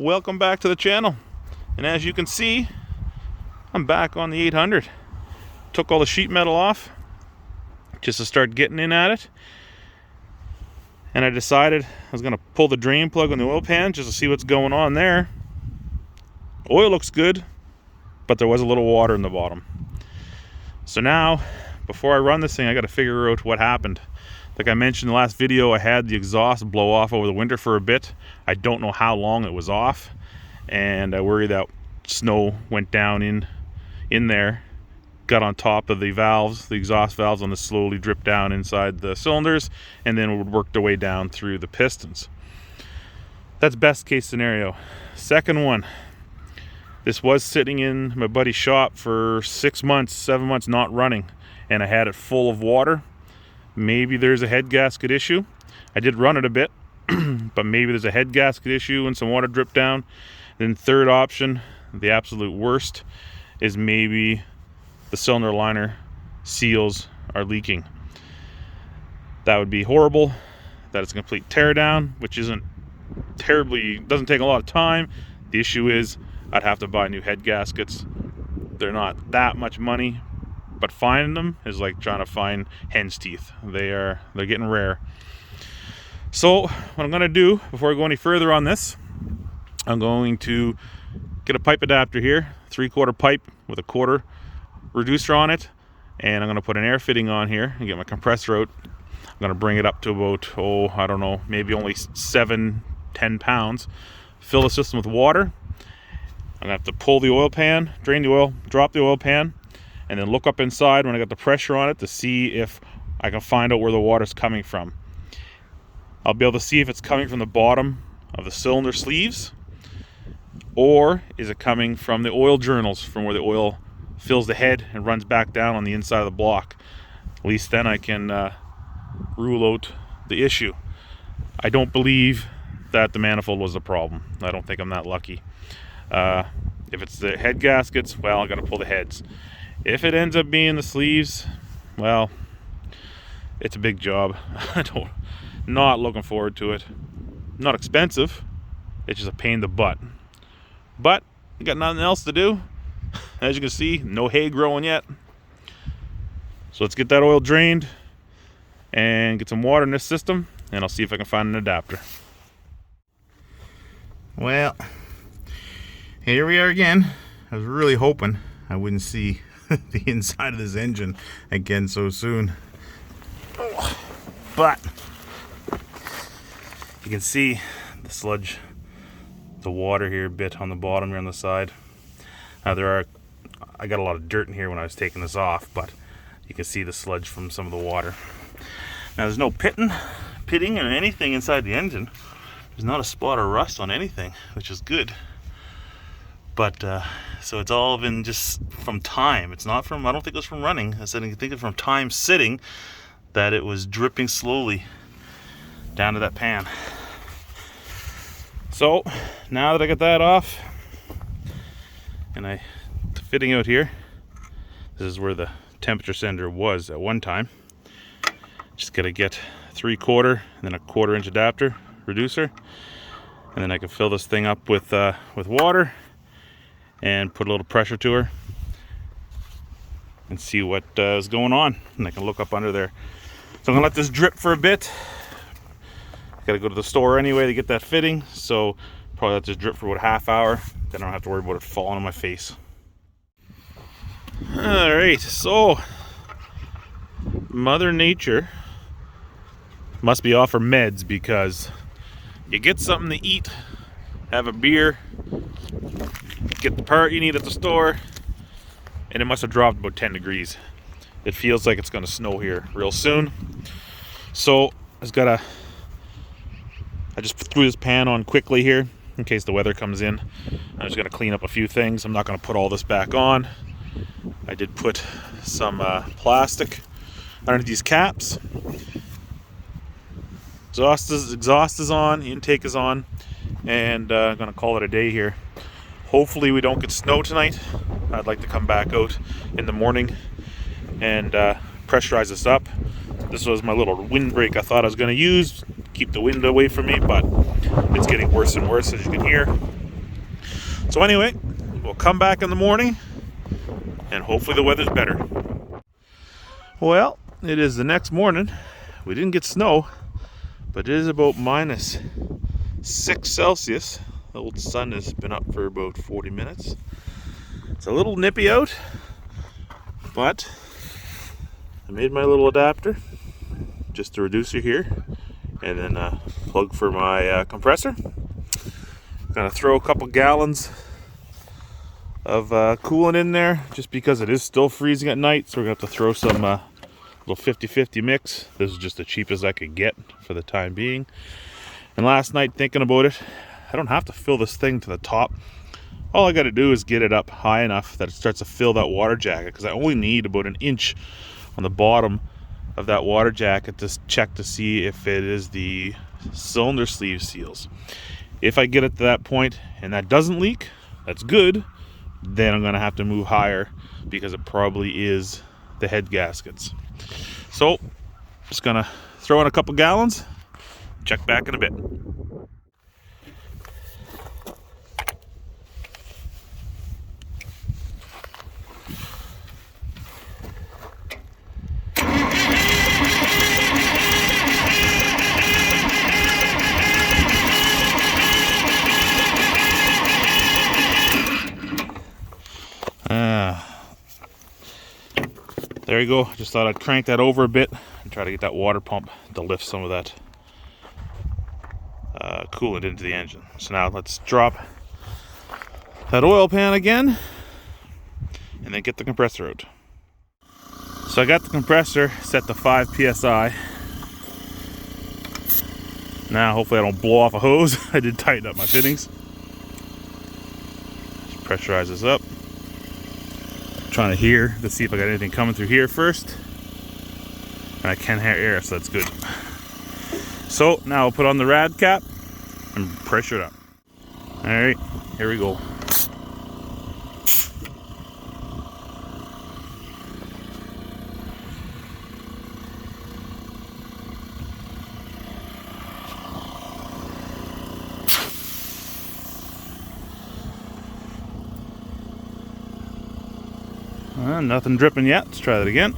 welcome back to the channel. And as you can see, I'm back on the 800. Took all the sheet metal off just to start getting in at it, and I decided I was going to pull the drain plug on the oil pan just to see what's going on there. Oil looks good, but there was a little water in the bottom. So now, before I run this thing, I got to figure out what happened. Like I mentioned in the last video, I had the exhaust blow off over the winter for a bit. I don't know how long it was off, and I worry that snow went down in there, got on top of the valves, the exhaust valves, and it slowly dripped down inside the cylinders, and then it would work their way down through the pistons. That's best case scenario. Second one, this was sitting in my buddy's shop for 6 months, 7 months not running, and I had it full of water. Maybe there's a head gasket issue. I did run it a bit, but maybe there's a head gasket issue and some water dripped down. Then third option, the absolute worst, is maybe the cylinder liner seals are leaking. That would be horrible. That is a complete teardown, which doesn't take a lot of time. The issue is I'd have to buy new head gaskets. They're not that much money, but finding them is like trying to find hen's teeth. They're getting rare. So what I'm gonna do before I go any further on this, I'm going to get a pipe adapter here, 3/4 pipe with a 1/4 reducer on it, and I'm gonna put an air fitting on here and get my compressor out. I'm gonna bring it up to about, I don't know, maybe only 7-10 pounds. Fill the system with water. I'm gonna have to pull the oil pan, drain the oil, drop the oil pan, and then look up inside when I got the pressure on it to see if I can find out where the water's coming from. I'll be able to see if it's coming from the bottom of the cylinder sleeves, or is it coming from the oil journals, from where the oil fills the head and runs back down on the inside of the block. At least then I can rule out the issue. I don't believe that the manifold was the problem. I don't think I'm that lucky. If it's the head gaskets, well, I gotta pull the heads. If it ends up being the sleeves, well, it's a big job. Not looking forward to it. Not expensive, it's just a pain in the butt. But you got nothing else to do. As you can see, no hay growing yet. So let's get that oil drained and get some water in this system, and I'll see if I can find an adapter. Well, here we are again. I was really hoping I wouldn't see the inside of this engine again so soon, but you can see the sludge, the water here a bit on the bottom here on the side. Now I got a lot of dirt in here when I was taking this off, but you can see the sludge from some of the water. Now there's no pitting or anything inside the engine. There's not a spot of rust on anything, which is good. But so it's all been just from time. It's not from, I don't think it was from running. I think it's from time sitting that it was dripping slowly down to that pan. So now that I got that off, and the fitting out here, this is where the temperature sender was at one time. Just gotta get 3/4 and then a 1/4 inch adapter reducer, and then I can fill this thing up with water and put a little pressure to her and see what is going on, and I can look up under there. So I'm gonna let this drip for a bit. Gotta go to the store anyway to get that fitting, so probably let this drip for about a half hour, then I don't have to worry about it falling on my face. Alright, so Mother Nature must be off her meds, because you get something to eat, have a beer, get the part you need at the store, and it must have dropped about 10 degrees. It feels like it's gonna snow here real soon. So I just threw this pan on quickly here in case the weather comes in. I'm just gonna clean up a few things. I'm not gonna put all this back on. I did put some plastic underneath these caps. Exhaust is on, intake is on, and I'm gonna call it a day here. Hopefully we don't get snow tonight. I'd like to come back out in the morning and pressurize this up. This was my little windbreak I thought I was going to use, keep the wind away from me, but it's getting worse and worse, as you can hear. So anyway, we'll come back in the morning and hopefully the weather's better. Well, it is the next morning. We didn't get snow, but it is about -6 Celsius. The old sun has been up for about 40 minutes. It's a little nippy out, but I made my little adapter, just a reducer here, and then a plug for my compressor. Gonna throw a couple gallons of coolant in there, just because it is still freezing at night, so we're gonna have to throw some little 50-50 mix. This is just the cheapest I could get for the time being. And last night, thinking about it, I don't have to fill this thing to the top. All I got to do is get it up high enough that it starts to fill that water jacket, because I only need about 1 inch on the bottom of that water jacket to check to see if it is the cylinder sleeve seals. If I get it to that point and that doesn't leak, that's good. Then I'm going to have to move higher, because it probably is the head gaskets. So just going to throw in a couple gallons, check back in a bit. There you go. Just thought I'd crank that over a bit and try to get that water pump to lift some of that coolant into the engine. So now let's drop that oil pan again and then get the compressor out. So I got the compressor set to 5 psi. Now hopefully I don't blow off a hose. I did tighten up my fittings. Just pressurize this up. Trying to hear to see if I got anything coming through here first, and I can hear air, so that's good. So now I'll put on the rad cap and pressure it up. All right, here we go. Nothing dripping yet. Let's try that again.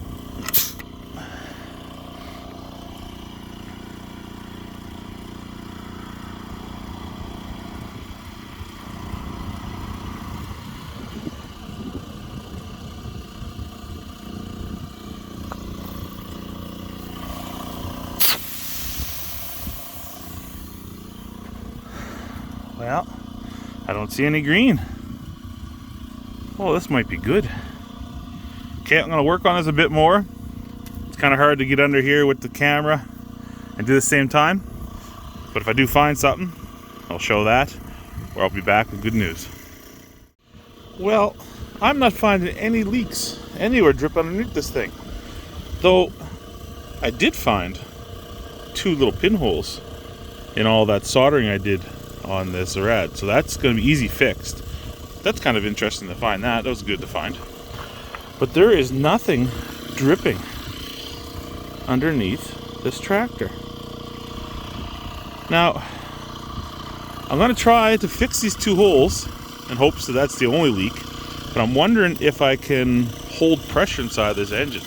Well, I don't see any green. Oh, this might be good. Okay, I'm going to work on this a bit more. It's kind of hard to get under here with the camera and do the same time. But if I do find something, I'll show that, or I'll be back with good news. Well, I'm not finding any leaks anywhere dripping underneath this thing. Though, I did find 2 little pinholes in all that soldering I did on this rad. So that's going to be easy fixed. That's kind of interesting to find that. That was good to find. But there is nothing dripping underneath this tractor. Now, I'm going to try to fix these 2 holes in hopes that that's the only leak. But I'm wondering if I can hold pressure inside this engine.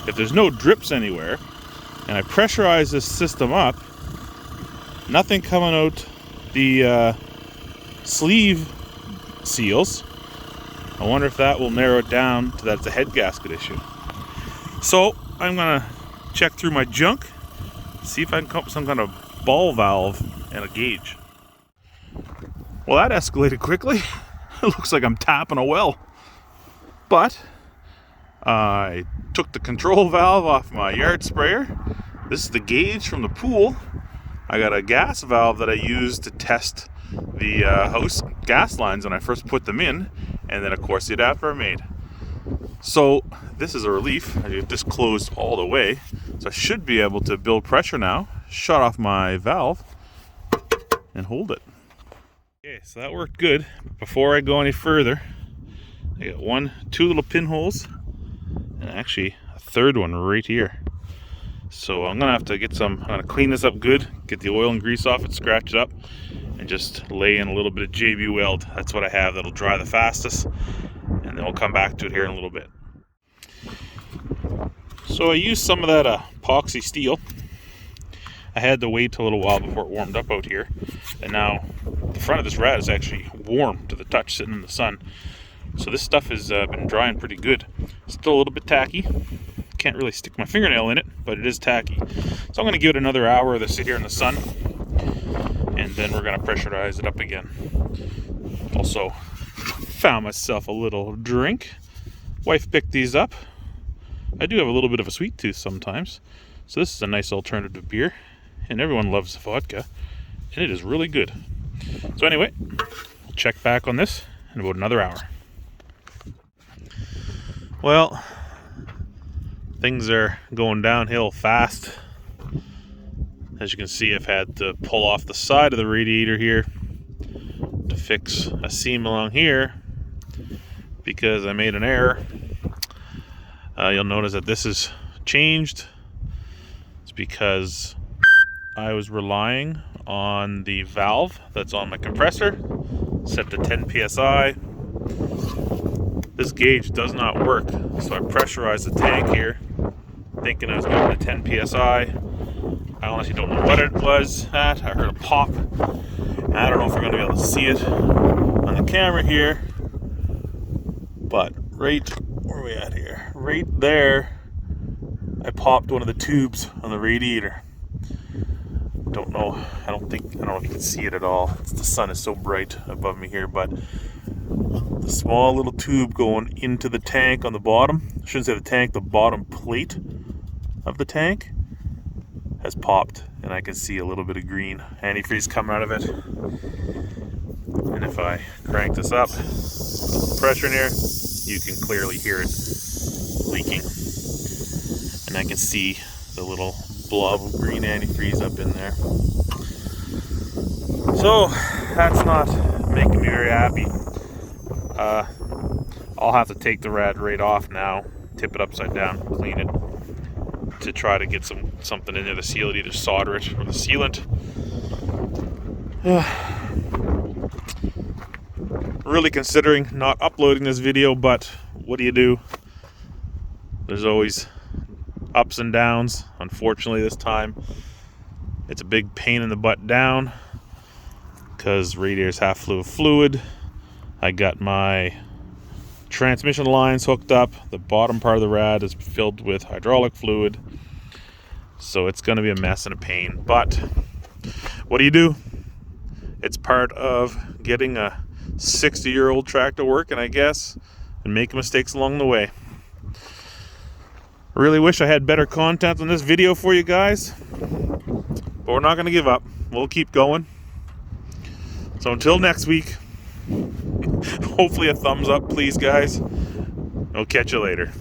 If there's no drips anywhere, and I pressurize this system up, nothing coming out the sleeve seals, I wonder if that will narrow it down to that it's a head gasket issue. So I'm gonna check through my junk, see if I can come up with some kind of ball valve and a gauge. Well, that escalated quickly. It looks like I'm tapping a well. But I took the control valve off my yard sprayer. This is the gauge from the pool. I got a gas valve that I used to test the house gas lines when I first put them in, and then of course the adapter I made. So this is a relief. I get this closed all the way, so I should be able to build pressure now, shut off my valve, and hold it. Okay, so that worked good. Before I go any further, I got 2 little pinholes, and actually a third one right here. So I'm gonna have to I'm gonna clean this up good, get the oil and grease off it, scratch it up, and just lay in a little bit of JB Weld. That's what I have that'll dry the fastest, and then we'll come back to it here in a little bit. So I used some of that epoxy steel. I had to wait a little while before it warmed up out here, and now the front of this rad is actually warm to the touch sitting in the sun. So this stuff has been drying pretty good. Still a little bit tacky. Can't really stick my fingernail in it, but it is tacky. So I'm going to give it another hour to sit here in the sun, and then we're going to pressurize it up again. Also found myself a little drink. Wife picked these up. I do have a little bit of a sweet tooth sometimes, so this is a nice alternative beer, and everyone loves vodka, and it is really good. So anyway, we'll check back on this in about another hour. Well, things are going downhill fast. As you can see, I've had to pull off the side of the radiator here to fix a seam along here because I made an error. You'll notice that this is changed. It's because I was relying on the valve that's on my compressor, set to 10 psi. This gauge does not work, so I pressurized the tank here, thinking I was going to 10 psi. I honestly don't know what it was at. I heard a pop. I don't know if we're going to be able to see it on the camera here, but right where are we at here? Right there, I popped one of the tubes on the radiator. I don't know if you can see it at all. The sun is so bright above me here, but the small little tube going into the tank on the bottom, I shouldn't say the tank, the bottom plate of the tank has popped, and I can see a little bit of green antifreeze coming out of it. And if I crank this up, put the pressure in here, you can clearly hear it leaking, and I can see the little blob of green antifreeze up in there. So that's not making me very happy. I'll have to take the rad right off now, tip it upside down, clean it, to try to get something in there to seal it, either solder it or the sealant. Really considering not uploading this video, but what do? There's always ups and downs. Unfortunately, this time it's a big pain in the butt down because radiator's half full of fluid. I got my transmission lines hooked up. The bottom part of the rad is filled with hydraulic fluid, so it's going to be a mess and a pain. But what do? It's part of getting a 60-year-old tractor working, I guess, and making mistakes along the way. I really wish I had better content on this video for you guys, but we're not going to give up. We'll keep going. So until next week, hopefully a thumbs up, please, guys. I'll catch you later.